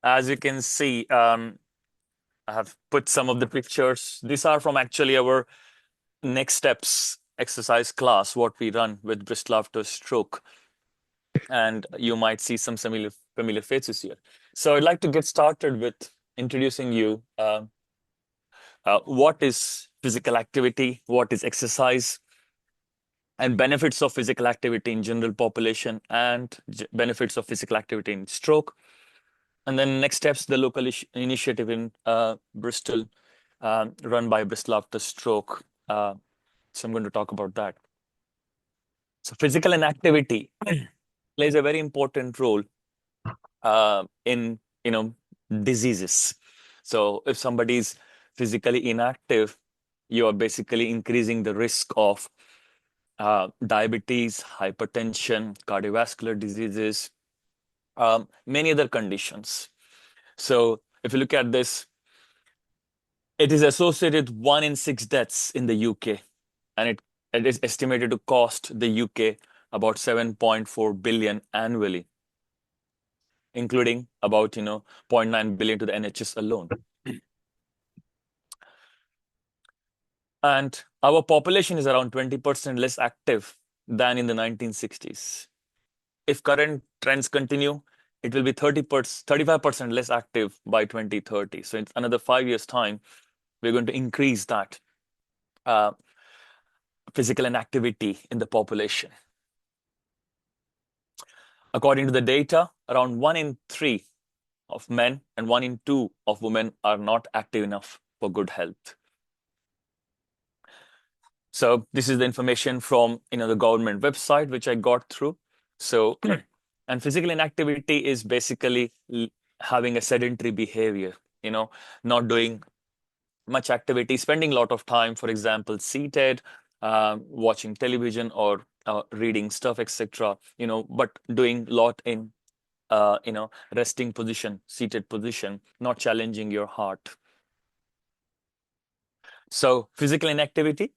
As you can see, I have put some of the pictures. These are from actually our next steps exercise class, what we run with Bristol after stroke. And you might see some familiar faces here. So I'd like to get started with introducing you what is physical activity, what is exercise, and benefits of physical activity in general population, and benefits of physical activity in stroke. And then next steps, the local initiative in Bristol, run by Bristol After Stroke. So I'm going to talk about that. So physical inactivity plays a very important role in diseases. So if somebody is physically inactive, you are basically increasing the risk of diabetes, hypertension, cardiovascular diseases, many other conditions. So if you look at this, it is associated with 1 in 6 deaths in the UK, and it is estimated to cost the UK about 7.4 billion annually, including about 0.9 billion to the NHS alone. And our population is around 20% less active than in the 1960s. If current trends continue, it will be 35% less active by 2030. So in another 5 years' time, we're going to increase that physical inactivity in the population. According to the data, around 1 in 3 of men and 1 in 2 of women are not active enough for good health. So this is the information from the government website, which I got through. So, and physical inactivity is basically having a sedentary behavior, not doing much activity, spending a lot of time, for example, seated, watching television or reading stuff, etc. But doing a lot in resting position, seated position, not challenging your heart. So physical inactivity,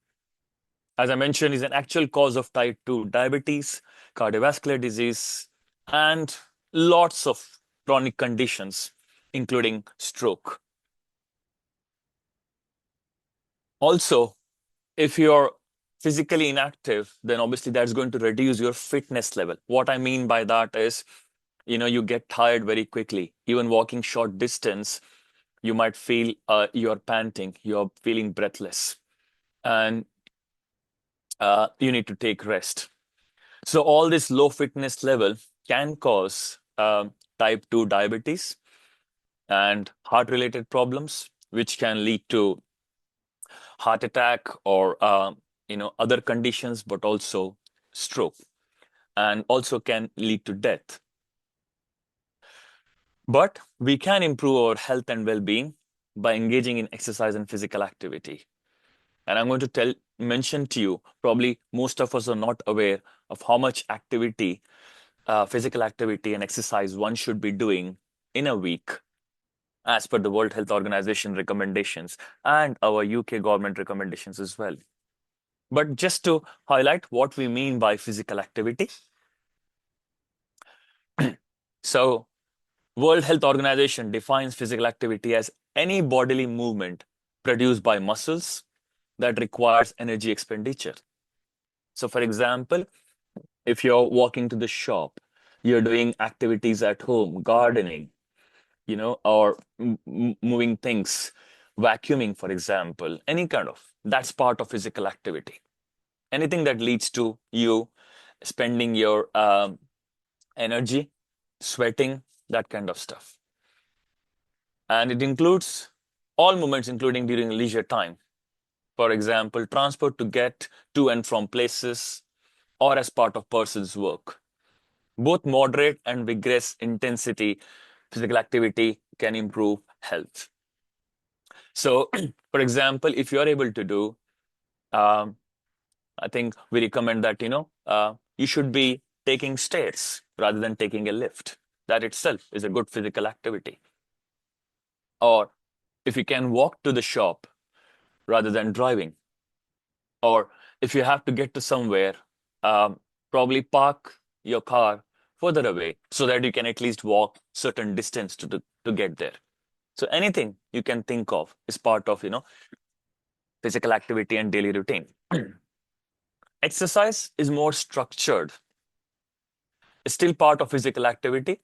as I mentioned, is an actual cause of type 2 diabetes, cardiovascular disease, and lots of chronic conditions, including stroke. Also, if you're physically inactive, then obviously that's going to reduce your fitness level. What I mean by that is, you get tired very quickly. Even walking short distance, you might feel you're panting, you're feeling breathless, and you need to take rest. So all this low fitness level can cause type 2 diabetes and heart-related problems, which can lead to heart attack or other conditions, but also stroke, and also can lead to death. But we can improve our health and well-being by engaging in exercise and physical activity. And I'm going to mention to you, probably most of us are not aware of how much activity, physical activity and exercise one should be doing in a week, as per the World Health Organization recommendations and our UK government recommendations as well. But just to highlight what we mean by physical activity. So World Health Organization defines physical activity as any bodily movement produced by muscles that requires energy expenditure. So for example, if you're walking to the shop, you're doing activities at home, gardening, or moving things, vacuuming, for example, any kind of, that's part of physical activity. Anything that leads to you spending your energy, sweating, that kind of stuff. And it includes all movements, including during leisure time. For example, transport to get to and from places, or as part of person's work. Both moderate and vigorous intensity physical activity can improve health. So, for example, if you're able to do, I think we recommend that, you should be taking stairs rather than taking a lift. That itself is a good physical activity. Or if you can walk to the shop rather than driving. Or if you have to get to somewhere, probably park your car further away so that you can at least walk certain distance to get there. So anything you can think of is part of, physical activity and daily routine. Exercise is more structured. It's still part of physical activity,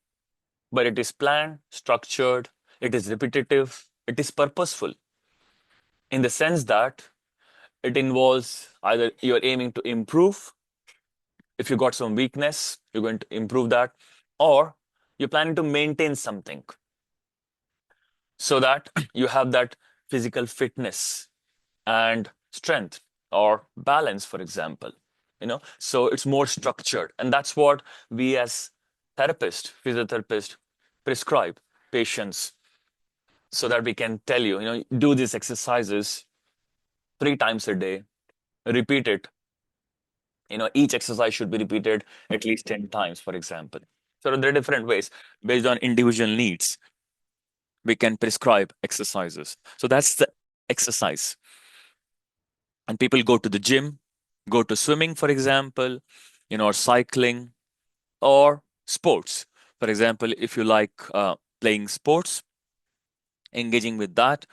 but it is planned, structured, it is repetitive, it is purposeful in the sense that it involves either you're aiming to improve. If you got some weakness, you're going to improve that, or you're planning to maintain something so that you have that physical fitness and strength or balance, for example. So it's more structured, and that's what we as therapists, physiotherapists, prescribe patients so that we can tell you, do these exercises 3 times a day, repeat it. Each exercise should be repeated at least 10 times, for example. So there are different ways based on individual needs. We can prescribe exercises. So that's the exercise. And people go to the gym, go to swimming, for example, or cycling or sports. For example, if you like playing sports, engaging with that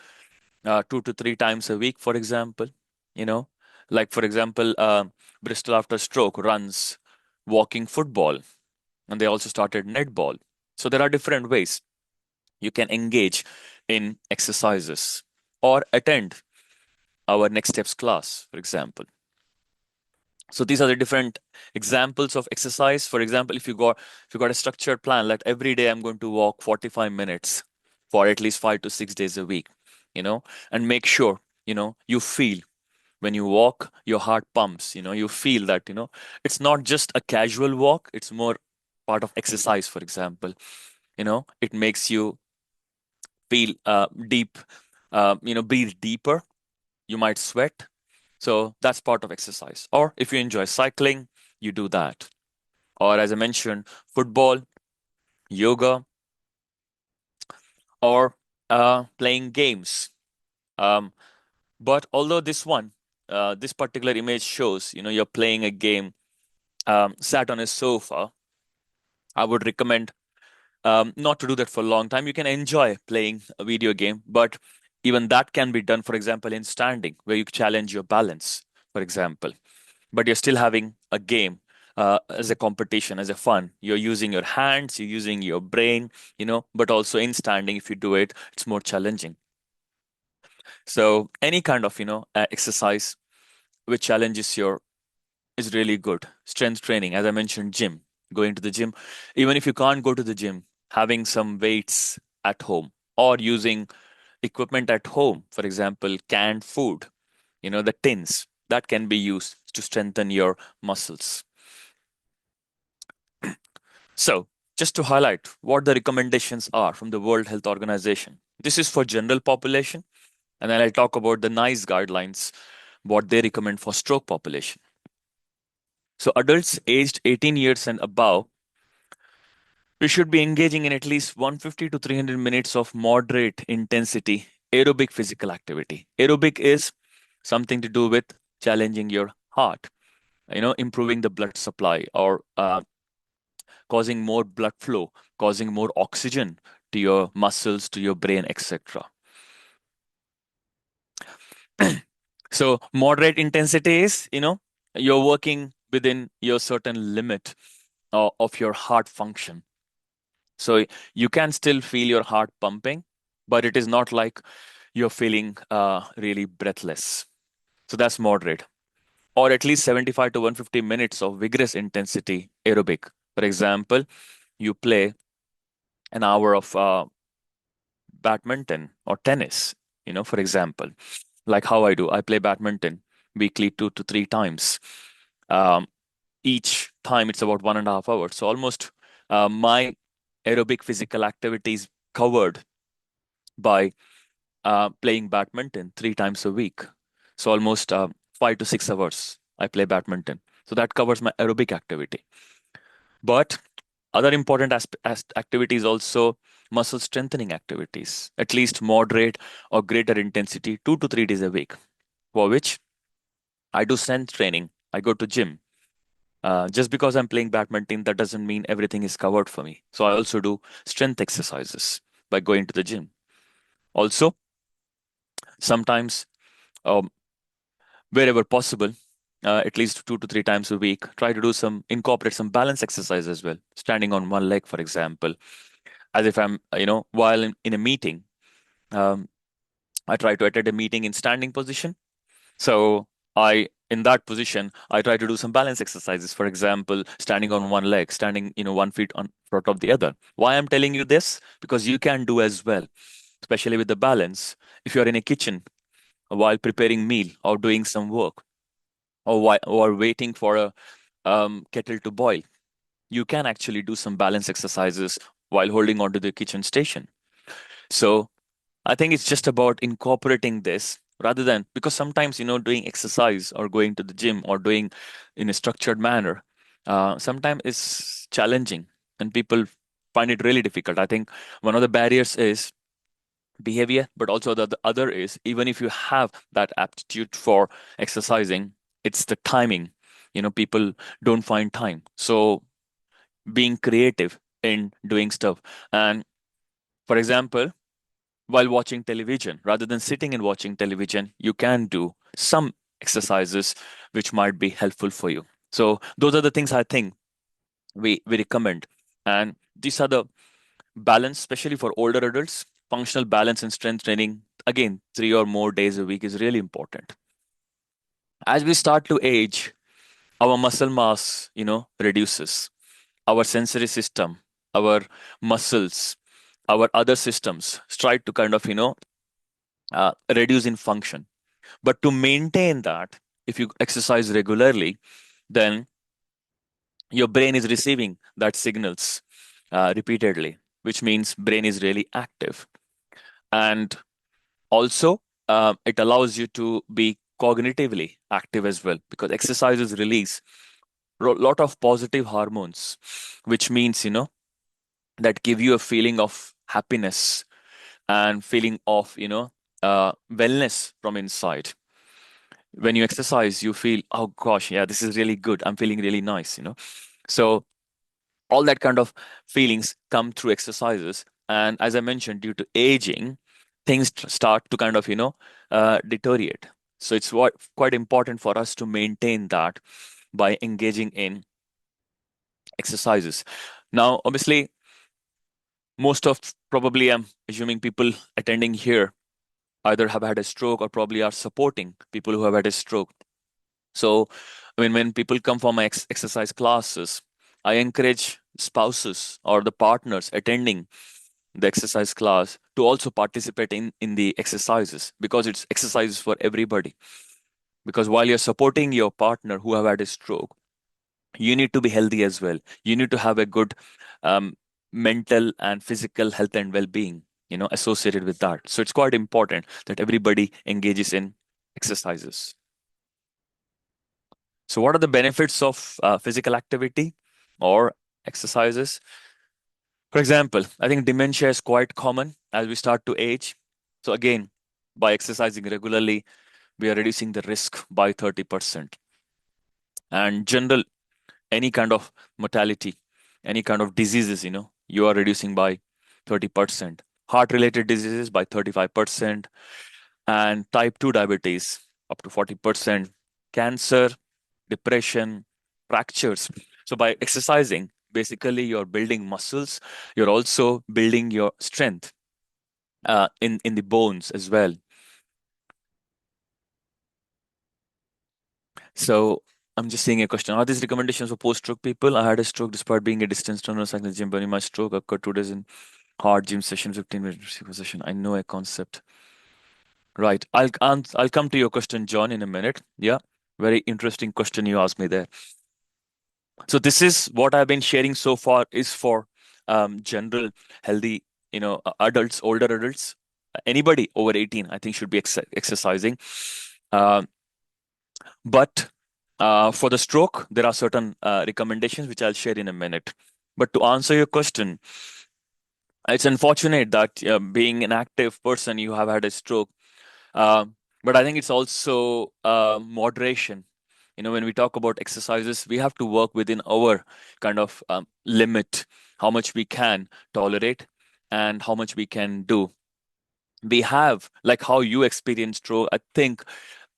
2 to 3 times a week, for example, you know, like for example, Bristol After Stroke runs walking football, and they also started netball. So there are different ways you can engage in exercises or attend our next steps class, for example. So these are the different examples of exercise. For example, if you got a structured plan, like every day I'm going to walk 45 minutes for at least 5 to 6 days a week, and make sure, you feel when you walk, your heart pumps, you feel that, it's not just a casual walk, it's more part of exercise, for example. It makes you feel deep, breathe deeper. You might sweat. So that's part of exercise. Or if you enjoy cycling, you do that. Or as I mentioned, football, yoga, or playing games. Um, but although this particular image shows, you're playing a game sat on a sofa, I would recommend not to do that for a long time. You can enjoy playing a video game, but even that can be done, for example, in standing, where you challenge your balance, for example. But you're still having a game as a competition, as a fun. You're using your hands, you're using your brain, but also in standing, if you do it, it's more challenging. So any kind of, exercise which challenges your is really good. Strength training, as I mentioned, gym, going to the gym. Even if you can't go to the gym, having some weights at home or using equipment at home, for example, canned food, the tins that can be used to strengthen your muscles. So, just to highlight what the recommendations are from the World Health Organization. This is for general population, and then I'll talk about the NICE guidelines, what they recommend for stroke population. So, adults aged 18 years and above, we should be engaging in at least 150 to 300 minutes of moderate intensity aerobic physical activity. Aerobic is something to do with challenging your heart, improving the blood supply or causing more blood flow, causing more oxygen to your muscles, to your brain, etc. So moderate intensity is, you're working within your certain limit of your heart function. So you can still feel your heart pumping, but it is not like you're feeling really breathless. So that's moderate. Or at least 75 to 150 minutes of vigorous intensity aerobic. For example, you play an hour of badminton or tennis, for example, like how I do. I play badminton weekly 2 to 3 times. Um, each time it's about 1.5 hours. So almost my aerobic physical activity is covered by playing badminton 3 times a week. So almost 5 to 6 hours I play badminton. So that covers my aerobic activity. But other important activities also muscle strengthening activities, at least moderate or greater intensity, 2 to 3 days a week, for which I do strength training. I go to gym. Just because I'm playing badminton, that doesn't mean everything is covered for me. So I also do strength exercises by going to the gym. Also, sometimes, um, wherever possible, at least 2 to 3 times a week, try to do incorporate some balance exercise as well. Standing on one leg, for example, as if I'm, while in a meeting, um, I try to attend a meeting in standing position. So in that position, I try to do some balance exercises. For example, standing on one leg, standing, 1 feet on front of the other. Why I'm telling you this? Because you can do as well, especially with the balance. If you're in a kitchen while preparing meal or doing some work, or waiting for a kettle to boil, you can actually do some balance exercises while holding onto the kitchen station. So I think it's just about incorporating this rather than, because sometimes, doing exercise or going to the gym or doing in a structured manner, sometimes it's challenging and people find it really difficult. I think one of the barriers is behavior, but also the other is, even if you have that aptitude for exercising, it's the timing. People don't find time. So being creative in doing stuff. And for example, while watching television, rather than sitting and watching television, you can do some exercises which might be helpful for you. So those are the things I think we recommend. And these are the balance, especially for older adults. Functional balance and strength training, again, 3 or more days a week is really important. As we start to age, our muscle mass, reduces. Our sensory system, our muscles, our other systems try to kind of, reduce in function. But to maintain that, if you exercise regularly, then your brain is receiving that signals repeatedly, which means brain is really active. And also, it allows you to be cognitively active as well, because exercises release a lot of positive hormones, which means, that give you a feeling of happiness and feeling of, wellness from inside. When you exercise, you feel, oh gosh, yeah, this is really good. I'm feeling really nice. So all that kind of feelings come through exercises. And as I mentioned, due to aging, things start to kind of, deteriorate. So it's quite important for us to maintain that by engaging in exercises. Now, obviously, most of, probably I'm assuming, people attending here either have had a stroke or probably are supporting people who have had a stroke. So, I mean, when people come for my exercise classes, I encourage spouses or the partners attending the exercise class to also participate in the exercises, because it's exercises for everybody. Because while you're supporting your partner who have had a stroke, you need to be healthy as well. You need to have a good um, mental and physical health and well-being, associated with that. So it's quite important that everybody engages in exercises. So, what are the benefits of physical activity or exercises? For example, I think dementia is quite common as we start to age. So, again, by exercising regularly, we are reducing the risk by 30%. And general, any kind of mortality, any kind of diseases, you are reducing by 30%. Heart related diseases by 35%, and type 2 diabetes up to 40%, cancer, depression, fractures. So by exercising, basically you're building muscles, you're also building your strength in the bones as well. So I'm just seeing a question. Are these recommendations for post-stroke people? I had a stroke despite being a distance runner, cycling gym, but my stroke occurred 2 days in hard gym session, 15 minutes session. I know a concept. Right. I'll come to your question, John, in a minute. Yeah. Very interesting question you asked me there. So this is what I've been sharing so far is for general healthy, adults, older adults, anybody over 18, I think should be exercising. Um, but for the stroke, there are certain recommendations which I'll share in a minute. But to answer your question, it's unfortunate that being an active person, you have had a stroke. Um, but I think it's also moderation. when we talk about exercises, we have to work within our kind of limit, how much we can tolerate and how much we can do. We have, like how you experience stroke, I think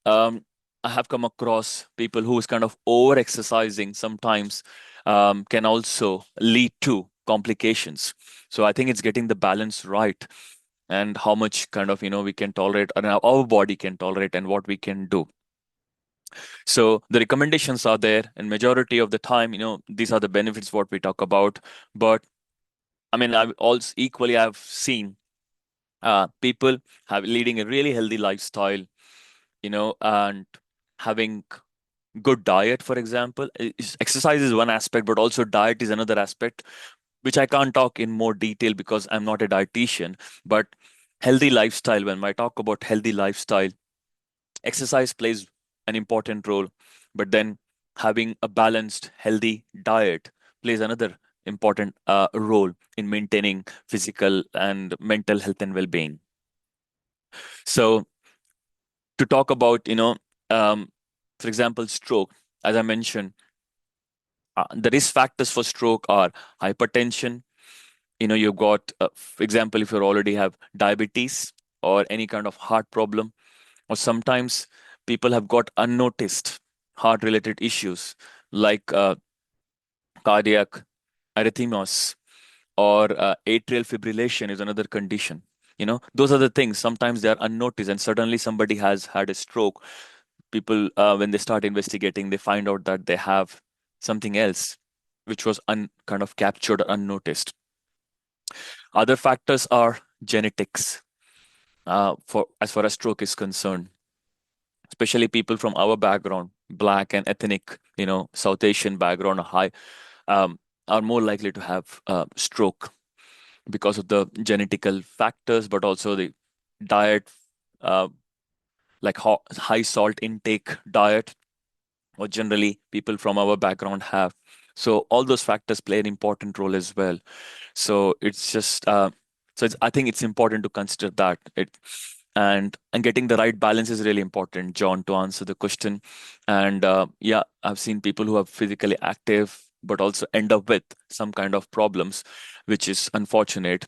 um, I have come across people who is kind of over exercising sometimes can also lead to complications. So I think it's getting the balance right and how much kind of we can tolerate and our body can tolerate and what we can do. So the recommendations are there, and majority of the time, these are the benefits what we talk about. But I mean, I've also equally I've seen people have leading a really healthy lifestyle, and having good diet, for example. Exercise is one aspect, but also diet is another aspect, which I can't talk in more detail because I'm not a dietitian. But healthy lifestyle, when I talk about healthy lifestyle, exercise plays an important role, but then having a balanced, healthy diet plays another important role in maintaining physical and mental health and well-being. So to talk about, um, for example, stroke, as I mentioned, the risk factors for stroke are hypertension. You've got, for example, if you already have diabetes or any kind of heart problem, or sometimes people have got unnoticed heart related issues like cardiac arrhythmias or atrial fibrillation is another condition. Those are the things. Sometimes they are unnoticed, and suddenly somebody has had a stroke. People, when they start investigating, they find out that they have something else which was kind of captured or unnoticed. Other factors are genetics, for as far as stroke is concerned, especially people from our background, black and ethnic, South Asian background, um, are more likely to have stroke because of the genetical factors, but also the diet, uh, like high salt intake diet, or generally people from our background have. So all those factors play an important role as well. So it's just I think it's important to consider that and getting the right balance is really important, John, to answer the question. And yeah, I've seen people who are physically active but also end up with some kind of problems, which is unfortunate.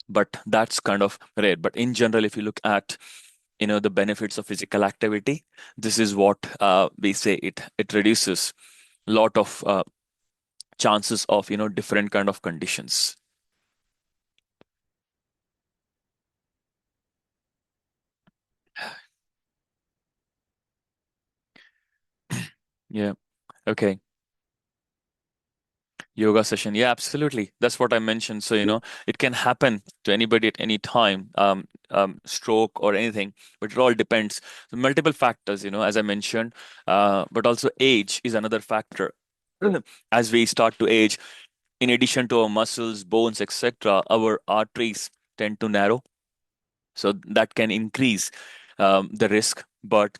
But that's kind of rare. But in general, if you look at the benefits of physical activity, this is what we say, it reduces a lot of chances of different kind of conditions. Yeah. Okay. Yoga session. Yeah, absolutely. That's what I mentioned. So, it can happen to anybody at any time, stroke or anything, but it all depends. So multiple factors, as I mentioned, but also age is another factor. As we start to age, in addition to our muscles, bones, etc., our arteries tend to narrow. So that can increase the risk. But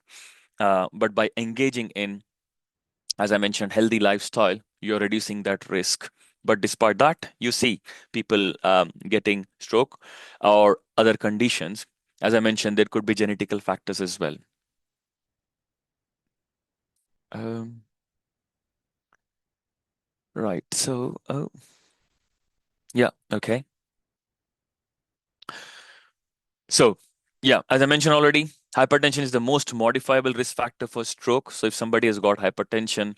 by engaging in, as I mentioned, healthy lifestyle, you're reducing that risk. But despite that, you see people getting stroke or other conditions. As I mentioned, there could be genetical factors as well. Um, right. So, yeah, okay. So, yeah, as I mentioned already, hypertension is the most modifiable risk factor for stroke. So, if somebody has got hypertension,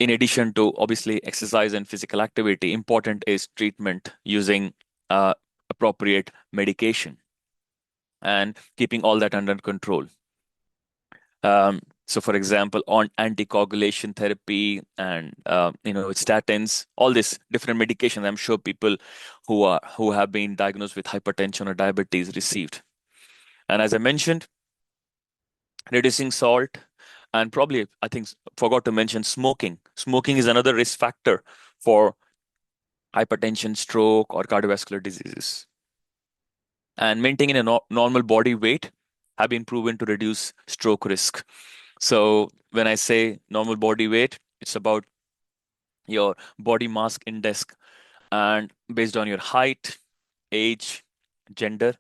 in addition to obviously exercise and physical activity, important is treatment using appropriate medication and keeping all that under control. So, for example, on anticoagulation therapy and statins, all these different medications, I'm sure people who have been diagnosed with hypertension or diabetes received. And as I mentioned, reducing salt, and probably I think forgot to mention smoking. Smoking is another risk factor for hypertension, stroke, or cardiovascular diseases. And maintaining a normal body weight have been proven to reduce stroke risk. So when I say normal body weight, it's about your body mass index, and based on your height, age, gender,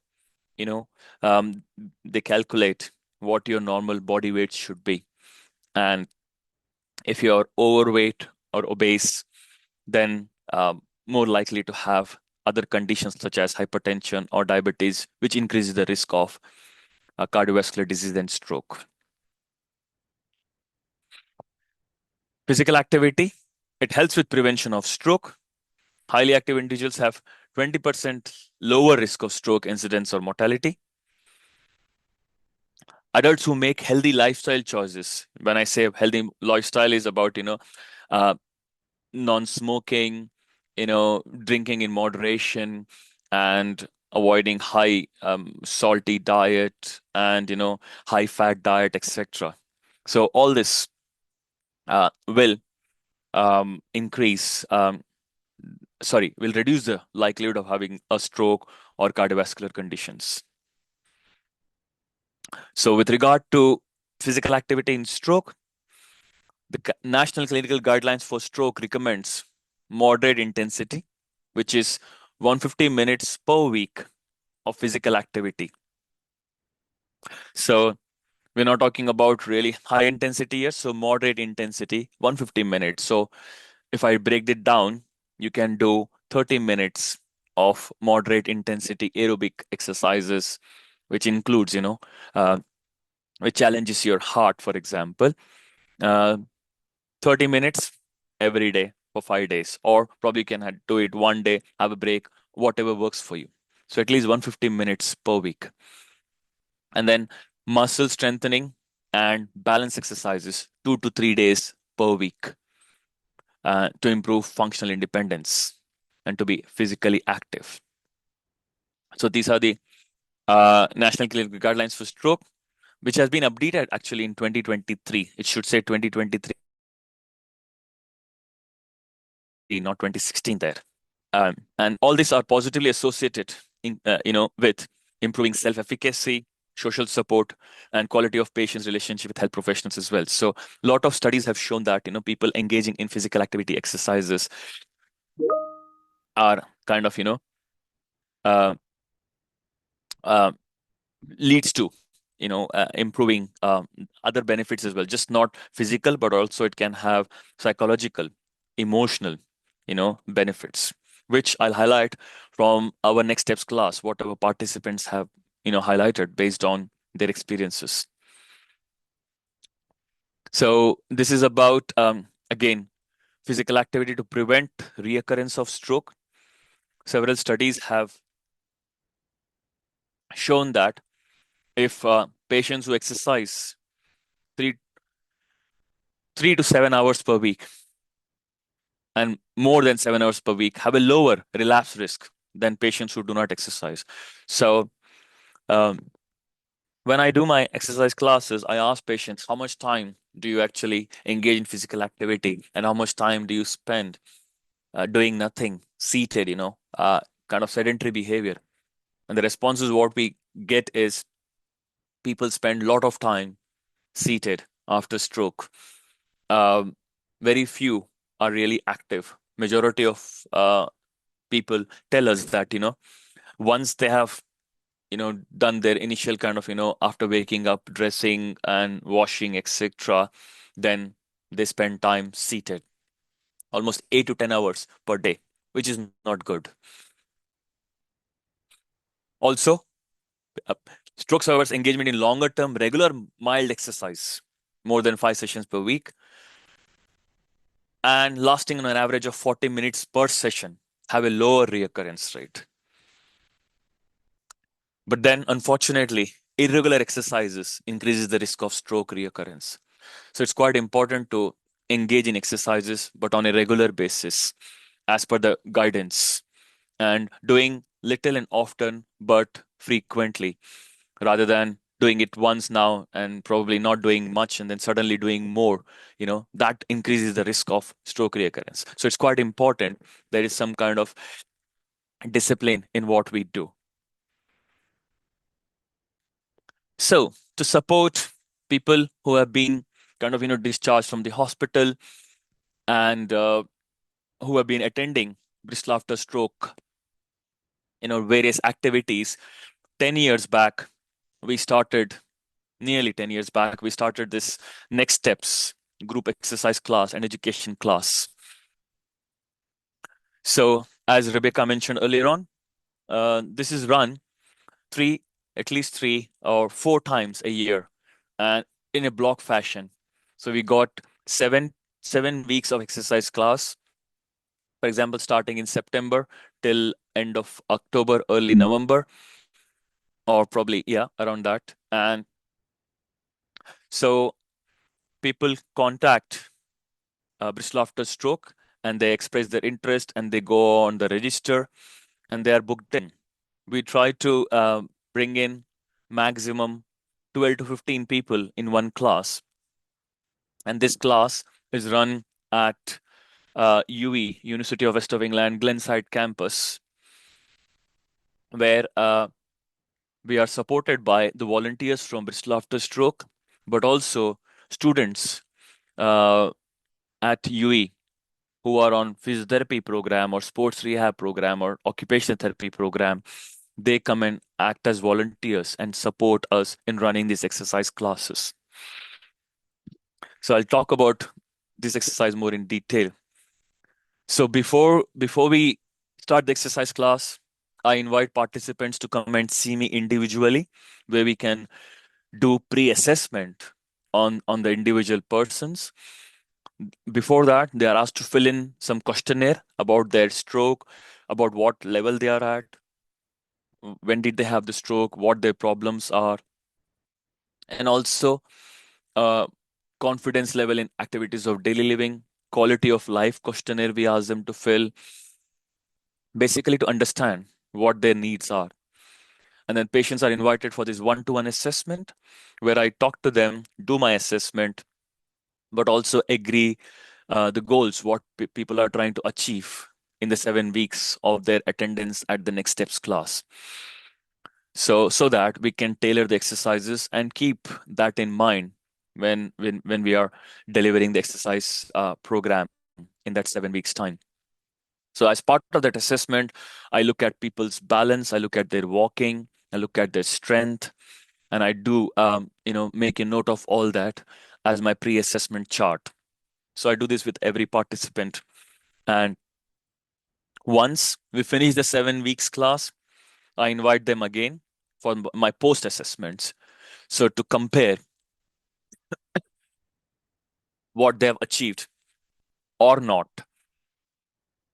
you know, um, they calculate what your normal body weight should be. And if you're overweight or obese, then more likely to have other conditions such as hypertension or diabetes, which increases the risk of cardiovascular disease and stroke. Physical activity, it helps with prevention of stroke. Highly active individuals have 20% lower risk of stroke incidence or mortality. Adults who make healthy lifestyle choices. When I say healthy lifestyle is about, uh, non-smoking, drinking in moderation, and avoiding high salty diet and high fat diet, etc. So all this will increase will reduce the likelihood of having a stroke or cardiovascular conditions. So with regard to physical activity in stroke, the National Clinical Guidelines for Stroke recommends moderate intensity, which is 150 minutes per week of physical activity. So we're not talking about really high intensity here, so moderate intensity, 150 minutes. So if I break it down, you can do 30 minutes of moderate intensity aerobic exercises, which includes, which challenges your heart, for example. Uh, 30 minutes every day for 5 days, or probably you can do it one day, have a break, whatever works for you. So at least 150 minutes per week. And then muscle strengthening and balance exercises 2 to 3 days per week to improve functional independence and to be physically active. So these are the National Clinical Guidelines for Stroke, which has been updated actually in 2023. It should say 2023, not 2016 there. And all these are positively associated with improving self-efficacy, social support, and quality of patients' relationship with health professionals as well. So a lot of studies have shown that people engaging in physical activity exercises are kind of uh, uh, leads to improving other benefits as well, just not physical, but also it can have psychological, emotional benefits, which I'll highlight from our next steps class, what our participants have highlighted based on their experiences. So this is about again, physical activity to prevent reoccurrence of stroke. Several studies have shown that if patients who exercise three 3 to 7 hours per week and more than 7 hours per week have a lower relapse risk than patients who do not exercise. So um, when I do my exercise classes, I ask patients, how much time do you actually engage in physical activity and how much time do you spend doing nothing, seated, kind of sedentary behavior? And the responses what we get is people spend a lot of time seated after stroke. Um, Very few are really active. Majority of people tell us that once they have done their initial kind of after waking up, dressing and washing, etc., then they spend time seated, almost 8 to 10 hours per day, which is not good. Also, uh, stroke survivors engagement in longer term regular mild exercise, more than 5 sessions per week, and lasting on an average of 40 minutes per session, have a lower reoccurrence rate. But then, unfortunately, irregular exercises increases the risk of stroke reoccurrence. So it's quite important to engage in exercises, but on a regular basis, as per the guidance, and doing little and often, but frequently, rather than doing it once now and probably not doing much and then suddenly doing more, that increases the risk of stroke reoccurrence. So it's quite important there is some kind of discipline in what we do. So to support people who have been kind of discharged from the hospital and who have been attending Bristol after stroke, various activities. 10 years back, we started nearly 10 years back, we started this Next Steps group exercise class and education class. So, as Rebecca mentioned earlier on, this is run three, at least 3 or 4 times a year, and in a block fashion. So we got seven weeks of exercise class. For example, starting in September till end of October, early November, or probably around that. And so people contact Bristol After Stroke, and they express their interest, and they go on the register, and they are booked in. We try to bring in maximum 12 to 15 people in one class. And this class is run at UE, University of West of England, Glenside campus, where we are supported by the volunteers from Bristol After Stroke, but also students uh, at UE who are on physiotherapy program or sports rehab program or occupational therapy program. They come and act as volunteers and support us in running these exercise classes. So I'll talk about this exercise more in detail. So before we start the exercise class, I invite participants to come and see me individually, where we can do pre-assessment on the individual persons. Before that, they are asked to fill in some questionnaire about their stroke, about what level they are at, when did they have the stroke, what their problems are, and also uh, confidence level in activities of daily living, quality of life questionnaire we ask them to fill, basically to understand what their needs are. And then patients are invited for this one-to-one assessment where I talk to them, do my assessment, but also agree the goals, what people are trying to achieve in the 7 weeks of their attendance at the Next Steps class. So that we can tailor the exercises and keep that in mind when we are delivering the exercise program in that 7 weeks time. So as part of that assessment, I look at people's balance, I look at their walking, I look at their strength, and I do make a note of all that as my pre-assessment chart. So I do this with every participant. And once we finish the 7 weeks class, I invite them again for my post assessments. So to compare what they have achieved or not,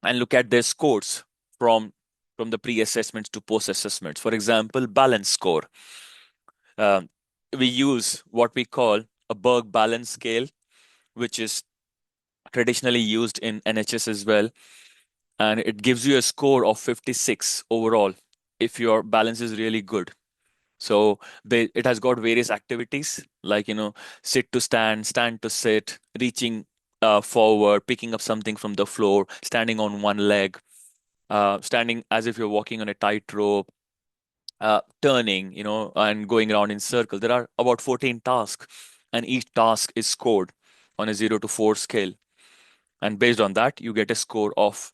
and look at their scores from the pre-assessments to post-assessments. For example, balance score. Um, we use what we call a Berg balance scale, which is traditionally used in NHS as well, and it gives you a score of 56 overall if your balance is really good. So it has got various activities like sit to stand, stand to sit, reaching forward, picking up something from the floor, standing on one leg, standing as if you're walking on a tightrope, turning, and going around in circle. There are about 14 tasks, and each task is scored on a 0 to 4 scale. And based on that, you get a score of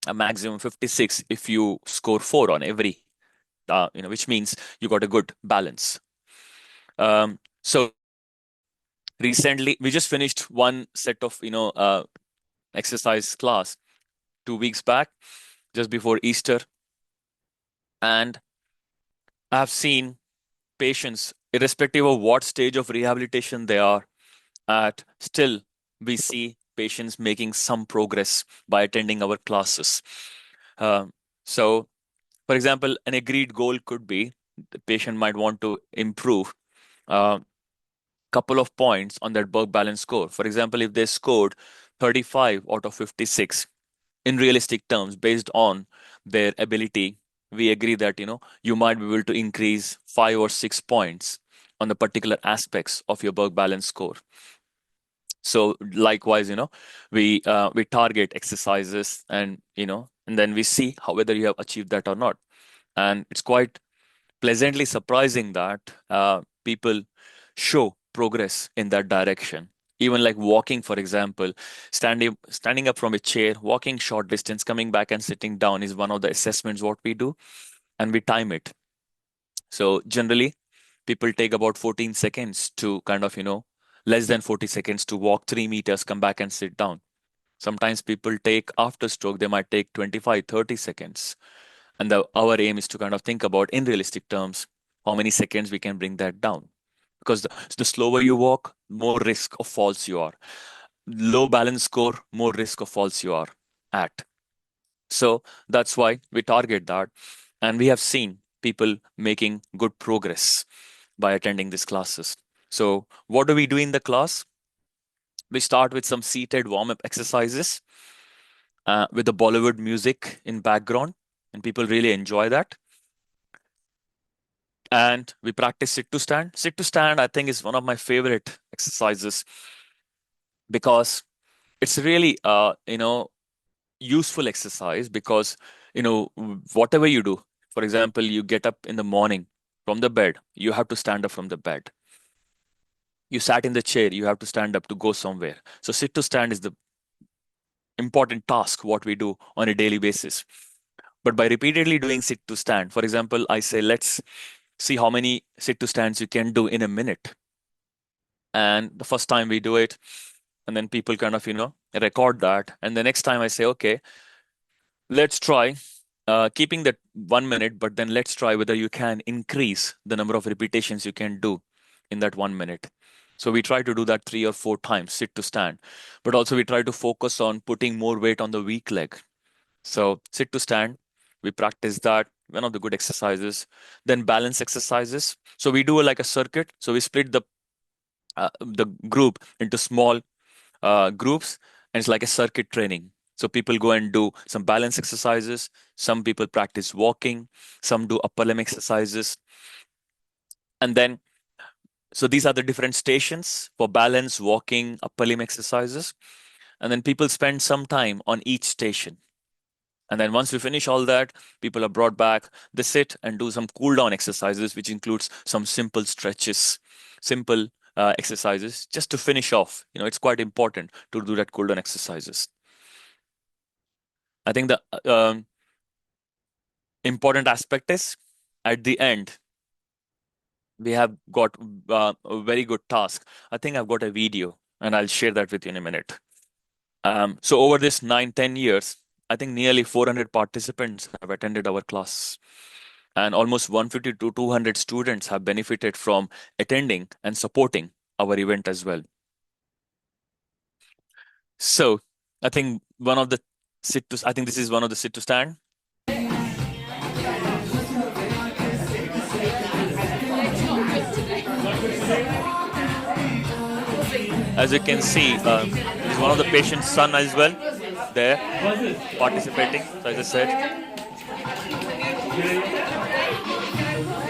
a maximum 56 if you score 4 on every, which means you got a good balance. So recently, we just finished one set of, exercise class 2 weeks back, just before Easter. And I've seen patients, irrespective of what stage of rehabilitation they are at, still we see patients making some progress by attending our classes. So, for example, an agreed goal could be the patient might want to improve a couple of points on that Berg balance score. For example, if they scored 35 out of 56 in realistic terms based on their ability, we agree that you might be able to increase 5 or 6 points on the particular aspects of your Berg balance score. So likewise, we target exercises, and then we see how whether you have achieved that or not. And it's quite pleasantly surprising that people show progress in that direction. Even like walking, for example, standing up from a chair, walking short distance, coming back and sitting down is one of the assessments what we do, and we time it. So generally, people take about 14 seconds to kind of, less than 40 seconds to walk 3 meters, come back and sit down. Sometimes people take after stroke, they might take 25, 30 seconds. And our aim is to kind of think about in realistic terms, how many seconds we can bring that down. Because the slower you walk, more risk of falls you are. Low balance score, more risk of falls you are at. So that's why we target that. And we have seen people making good progress by attending these classes. So what do we do in the class? We start with some seated warm-up exercises with the Bollywood music in background, and people really enjoy that. And we practice sit to stand. Sit to stand, I think, is one of my favorite exercises because it's really, useful exercise because, whatever you do, for example, you get up in the morning from the bed, you have to stand up from the bed. You sat in the chair, you have to stand up to go somewhere. So sit to stand is the important task, what we do on a daily basis. But by repeatedly doing sit to stand, for example, I say, let's see how many sit to stands you can do in a minute. And the first time we do it, and then people kind of, record that. And the next time I say, okay, let's try keeping that 1 minute, but then let's try whether you can increase the number of repetitions you can do in that 1 minute. So we try to do that 3 or 4 times, sit to stand. But also we try to focus on putting more weight on the weak leg. So sit to stand, we practice that, one of the good exercises. Then balance exercises. So we do like a circuit. So we split the group into small groups, and it's like a circuit training. So people go and do some balance exercises. Some people practice walking. Some do upper limb exercises. And then, so these are the different stations for balance, walking, upper limb exercises. And then people spend some time on each station. And then once we finish all that, people are brought back. They sit and do some cool down exercises, which includes some simple stretches, simple exercises, just to finish off. It's quite important to do that cool down exercises. I think the important aspect is at the end, we have got a very good task. I think I've got a video and I'll share that with you in a minute. So over this 9-10 years, I think nearly 400 participants have attended our class, and almost 150 to 200 students have benefited from attending and supporting our event as well. So I think this is one of the sit to stand. As you can see, is one of the patient's son as well there participating. So as I said,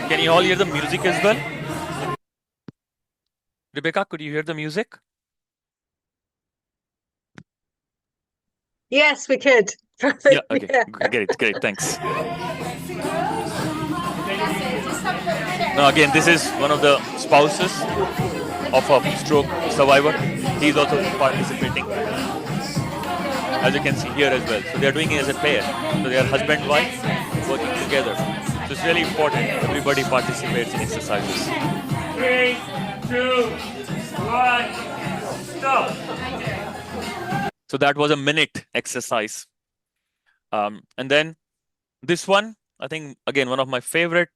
can you all hear the music as well? Rebecca, could you hear the music? Yes, we could. Yeah, okay, yeah. Great, thanks. Now again, this is one of the spouses of a stroke survivor. He's also participating, as you can see here as well. So they're doing it as a pair. So they are husband and wife working together. So it's really important everybody participates in exercises. 3, 2, 1, stop. So that was a minute exercise. And then this one, I think, again, one of my favorite.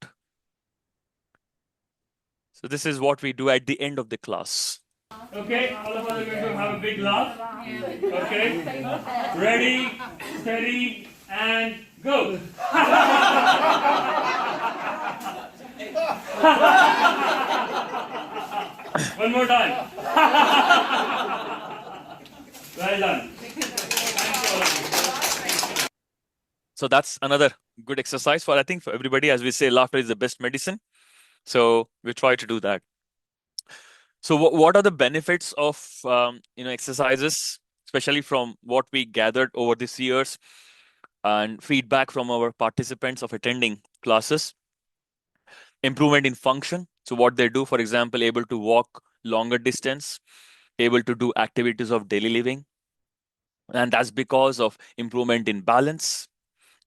So this is what we do at the end of the class. Okay, all of us are going to have a big laugh. Okay, ready, steady, and go. One more time. Well done. So that's another good exercise I think for everybody. As we say, laughter is the best medicine. So we try to do that. So what are the benefits of exercises, especially from what we gathered over these years and feedback from our participants of attending classes? Improvement in function. So what they do, for example, able to walk longer distance, able to do activities of daily living. And that's because of improvement in balance,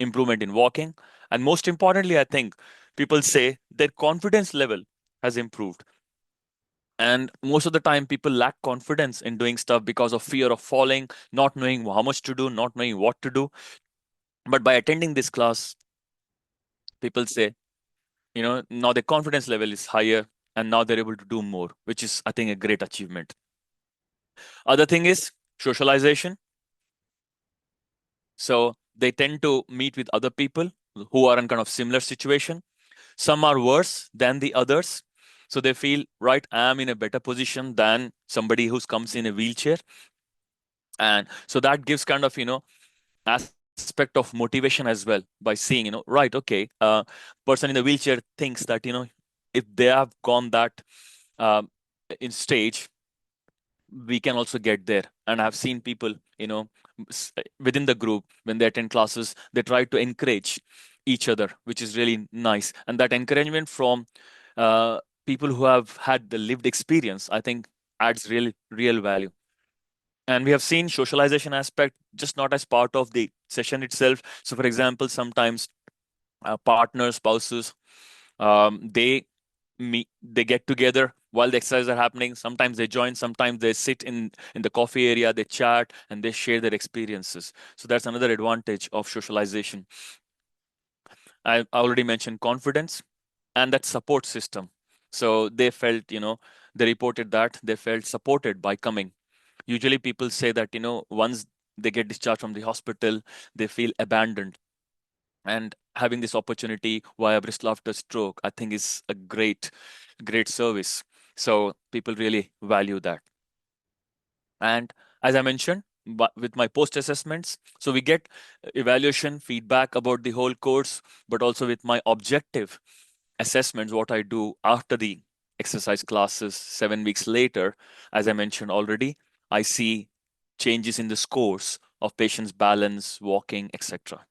improvement in walking. And most importantly, I think people say their confidence level has improved. And most of the time, people lack confidence in doing stuff because of fear of falling, not knowing how much to do, not knowing what to do. But by attending this class, people say, now their confidence level is higher and now they're able to do more, which is, I think, a great achievement. Other thing is socialization. So they tend to meet with other people who are in kind of similar situation. Some are worse than the others. So they feel, right, I am in a better position than somebody who comes in a wheelchair. And so that gives kind of, aspect of motivation as well, by seeing, right, okay, person in the wheelchair thinks that, if they have gone that um, in stage, we can also get there. And I've seen people, within the group, when they attend classes, they try to encourage each other, which is really nice. And that encouragement from people who have had the lived experience, I think, adds real value. And we have seen socialization aspect just not as part of the session itself. So for example, sometimes partners, spouses, they get together while the exercises are happening. Sometimes they join, sometimes they sit in the coffee area, they chat and they share their experiences. So that's another advantage of socialization. I already mentioned confidence and that support system. So they felt, they reported that they felt supported by coming. Usually people say that, once they get discharged from the hospital, they feel abandoned. And having this opportunity via Bristol after stroke, I think, is a great service. So people really value that. And as I mentioned, with my post assessments, so we get evaluation feedback about the whole course, but also with my objective assessments, what I do after the exercise classes 7 weeks later, as I mentioned already, I see changes in the scores of patients' balance, walking, etc.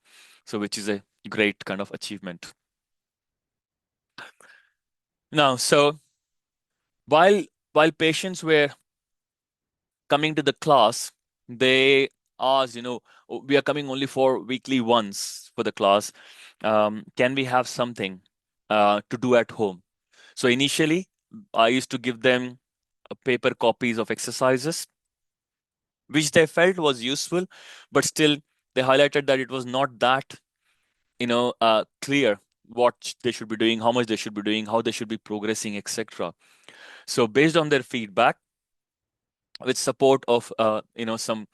So which is a great kind of achievement. Now, so while patients were coming to the class, they asked, "Oh, we are coming only for weekly once for the class. Can we have something to do at home?" So initially, I used to give them paper copies of exercises, which they felt was useful, but still they highlighted that it was not that, clear what they should be doing, how much they should be doing, how they should be progressing, etc. So based on their feedback, with support of some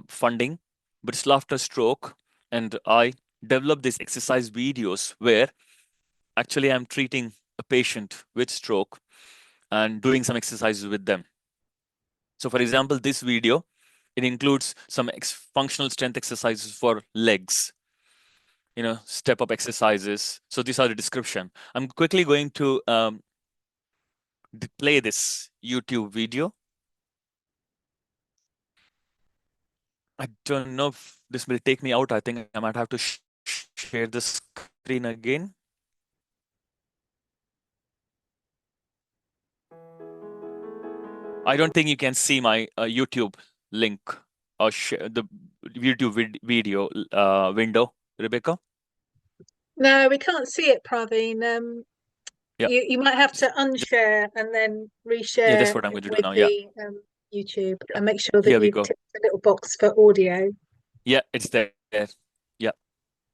funding, Bristol After Stroke and I developed these exercise videos where actually I'm treating a patient with stroke and doing some exercises with them. So for example, this video, it includes some functional strength exercises for legs, step up exercises. So these are the description. I'm quickly going to play this YouTube video. I don't know if this will take me out. I think I might have to share the screen again. I don't think you can see my YouTube link or the YouTube video window, Rebecca. No, we can't see it, Praveen. Yeah. You might have to unshare and then reshare. Yeah, that's what I'm going to do now. The, Yeah. YouTube, and make sure that Here we you go. tick the little box for audio. Yeah, it's there. Yeah.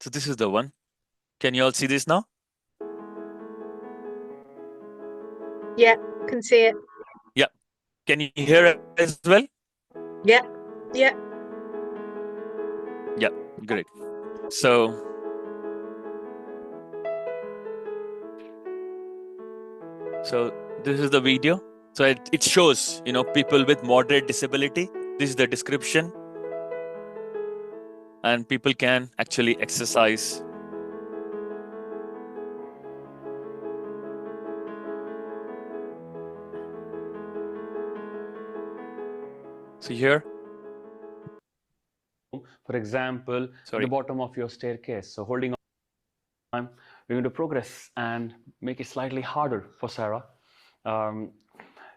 So this is the one. Can you all see this now? Yeah, can see it. Yeah. Can you hear it as well? Yeah. Yeah. Yeah, great. So this is the video. So it shows, people with moderate disability. This is the description. And people can actually exercise. So here, for example, the bottom of your staircase. So holding on, we're going to progress and make it slightly harder for Sarah.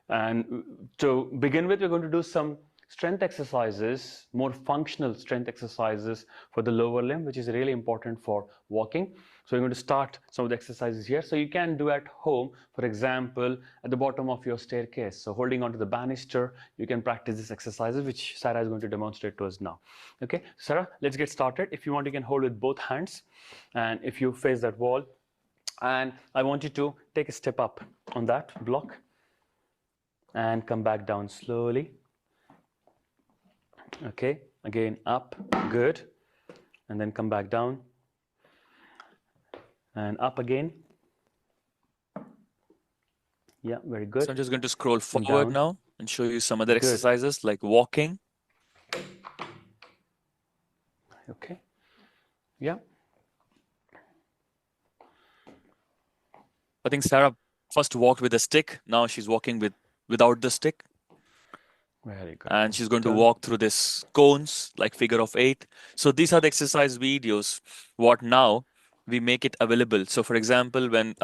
And to begin with, we're going to do some strength exercises, more functional strength exercises for the lower limb, which is really important for walking. So we're going to start some of the exercises here. So you can do at home, for example, at the bottom of your staircase. So holding onto the banister, you can practice these exercises, which Sarah is going to demonstrate to us now. Okay, Sarah, let's get started. If you want, you can hold with both hands. And if you face that wall, and I want you to take a step up on that block and come back down slowly. Okay, again up, good. And then come back down and up again. Yeah, very good. So I'm just going to scroll forward now and show you some other exercises like walking. Okay. Yeah. I think Sarah first walked with a stick. Now she's walking without the stick. Very good. And she's going to walk through this cones like figure of 8. So these are the exercise videos. What now we make it available. So for example, when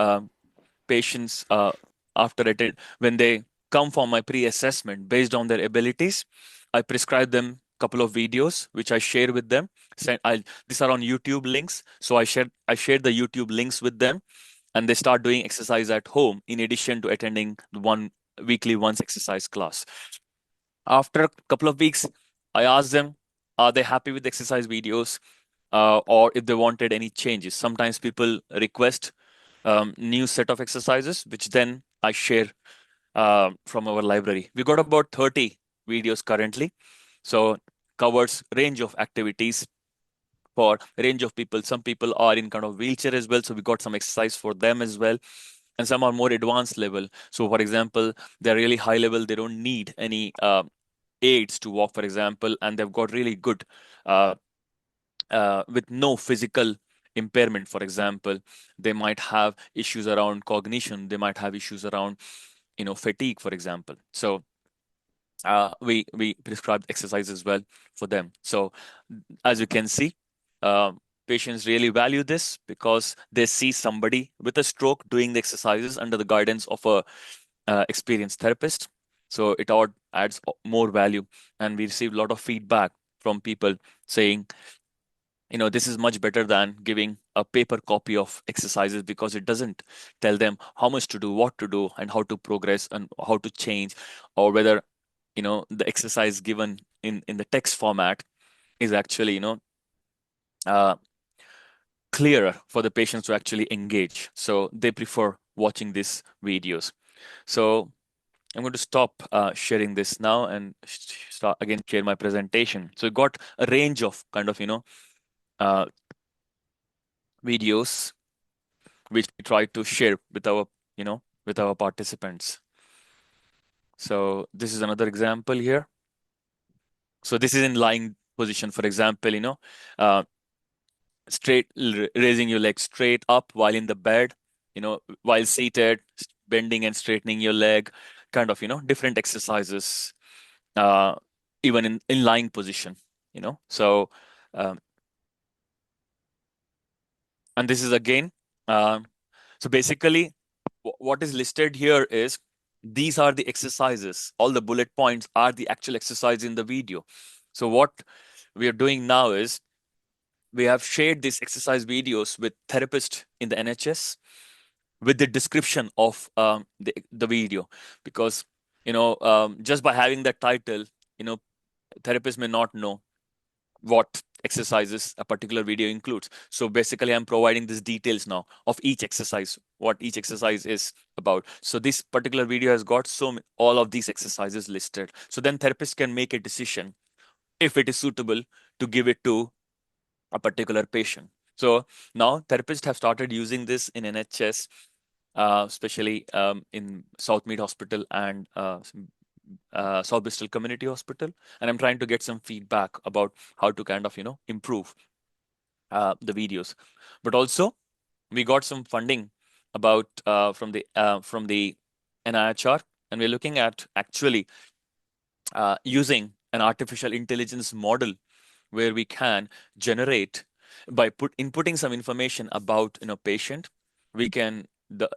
patients when they come for my pre-assessment based on their abilities, I prescribe them a couple of videos which I share with them. These are on YouTube links. So I share the YouTube links with them, and they start doing exercise at home in addition to attending weekly once exercise class. After a couple of weeks, I asked them, are they happy with the exercise videos, or if they wanted any changes. Sometimes people request new set of exercises, which then I share from our library. We got about 30 videos currently. So covers range of activities for a range of people. Some people are in kind of wheelchair as well. So we got some exercise for them as well. And some are more advanced level. So for example, they're really high level. They don't need any aids to walk, for example, and they've got really good with no physical impairment. For example, they might have issues around cognition. They might have issues around, fatigue, for example. So we prescribe exercise as well for them. So as you can see, patients really value this because they see somebody with a stroke doing the exercises under the guidance of a experienced therapist. So it adds more value, and we receive a lot of feedback from people saying, this is much better than giving a paper copy of exercises, because it doesn't tell them how much to do, what to do, and how to progress and how to change, or whether, the exercise given in the text format is actually, clearer for the patients to actually engage. So they prefer watching these videos. So I'm going to stop sharing this now and start again share my presentation. So we got a range of kind of, videos which we try to share with our, with our participants. So this is another example here. So this is in lying position, for example, raising your legs straight up while in the bed, while seated, bending and straightening your leg, kind of, different exercises, even in lying position, So, and this is again, so basically what is listed here is these are the exercises. All the bullet points are the actual exercise in the video. So what we are doing now is we have shared these exercise videos with therapists in the NHS with the description of the video, because just by having that title, therapists may not know what exercises a particular video includes. So basically, I'm providing these details now of each exercise, what each exercise is about. So this particular video has got all of these exercises listed. So then therapists can make a decision if it is suitable to give it to a particular patient. So now therapists have started using this in NHS, especially in Southmead Hospital and South Bristol Community Hospital. And I'm trying to get some feedback about how to kind of, improve the videos. But also, we got some funding about from the NIHR, and we're looking at actually using an artificial intelligence model where we can generate by inputting some information about patient. We can the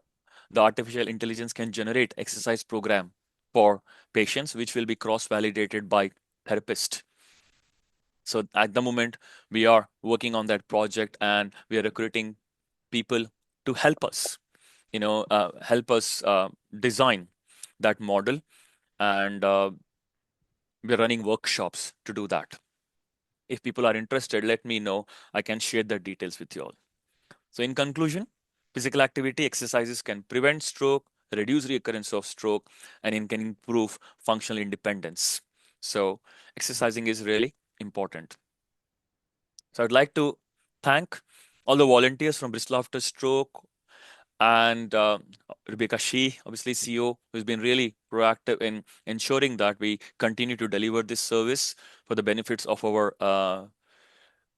artificial intelligence can generate exercise program for patients, which will be cross-validated by therapist. So at the moment, we are working on that project, and we are recruiting people to help us, design that model. And we're running workshops to do that. If people are interested, let me know. I can share the details with you all. So in conclusion, physical activity exercises can prevent stroke, reduce recurrence of stroke, and it can improve functional independence. So exercising is really important. So I'd like to thank all the volunteers from Bristol After Stroke and Rebecca Shee, obviously CEO, who's been really proactive in ensuring that we continue to deliver this service for the benefits of our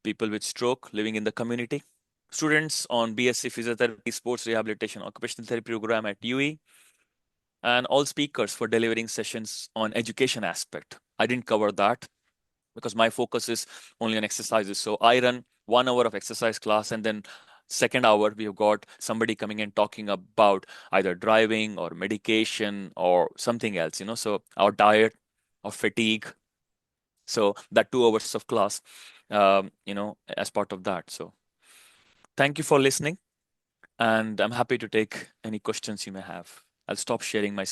people with stroke living in the community. Students on BSc Physiotherapy, Sports Rehabilitation, Occupational Therapy program at UE, and all speakers for delivering sessions on education aspect. I didn't cover that because my focus is only on exercises. So I run 1 hour of exercise class, and then second hour we have got somebody coming and talking about either driving or medication or something else, so our diet or fatigue. So that 2 hours of class, as part of that. So thank you for listening, and I'm happy to take any questions you may have. I'll stop sharing my